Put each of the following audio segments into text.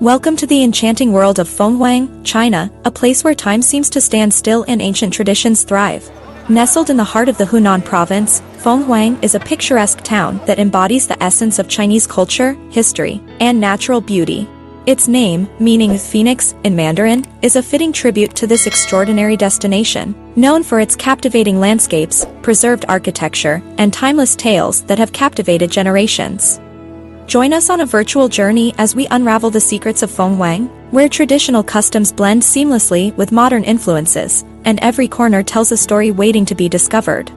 Welcome to the enchanting world of Fenghuang, China, a place where time seems to stand still and ancient traditions thrive. Nestled in the heart of the Hunan province, Fenghuang is a picturesque town that embodies the essence of Chinese culture, history, and natural beauty. Its name, meaning phoenix in Mandarin, is a fitting tribute to this extraordinary destination, known for its captivating landscapes, preserved architecture, and timeless tales that have captivated generations. Join us on a virtual journey as we unravel the secrets of Fenghuang, where traditional customs blend seamlessly with modern influences, and every corner tells a story waiting to be discovered.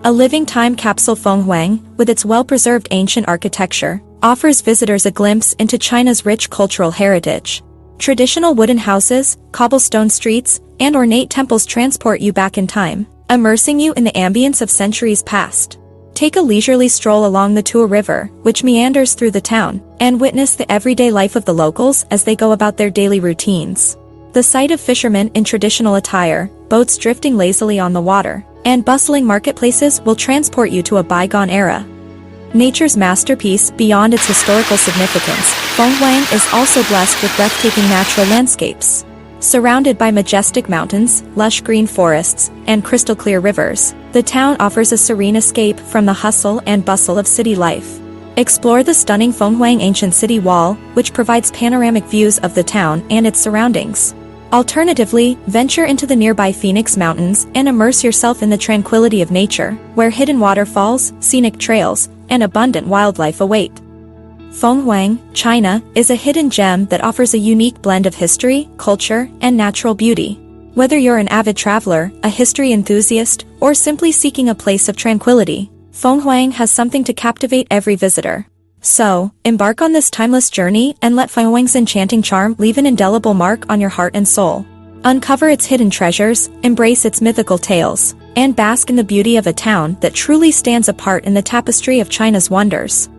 A living time capsule, Fenghuang, with its well-preserved ancient architecture, offers visitors a glimpse into China's rich cultural heritage. Traditional wooden houses, cobblestone streets, and ornate temples transport you back in time, immersing you in the ambience of centuries past. Take a leisurely stroll along the Tuojiang River, which meanders through the town, and witness the everyday life of the locals as they go about their daily routines. The sight of fishermen in traditional attire, boats drifting lazily on the water, and bustling marketplaces will transport you to a bygone era. Nature's masterpiece, beyond its historical significance, Fenghuang is also blessed with breathtaking natural landscapes. Surrounded by majestic mountains, lush green forests, and crystal-clear rivers, the town offers a serene escape from the hustle and bustle of city life. Explore the stunning Fenghuang Ancient City Wall, which provides panoramic views of the town and its surroundings. Alternatively, venture into the nearby Phoenix Mountains and immerse yourself in the tranquility of nature, where hidden waterfalls, scenic trails, and abundant wildlife await. Fenghuang, China, is a hidden gem that offers a unique blend of history, culture, and natural beauty. Whether you're an avid traveler, a history enthusiast, or simply seeking a place of tranquility, Fenghuang has something to captivate every visitor. So, embark on this timeless journey and let Fenghuang's enchanting charm leave an indelible mark on your heart and soul. Uncover its hidden treasures, embrace its mythical tales, and bask in the beauty of a town that truly stands apart in the tapestry of China's wonders.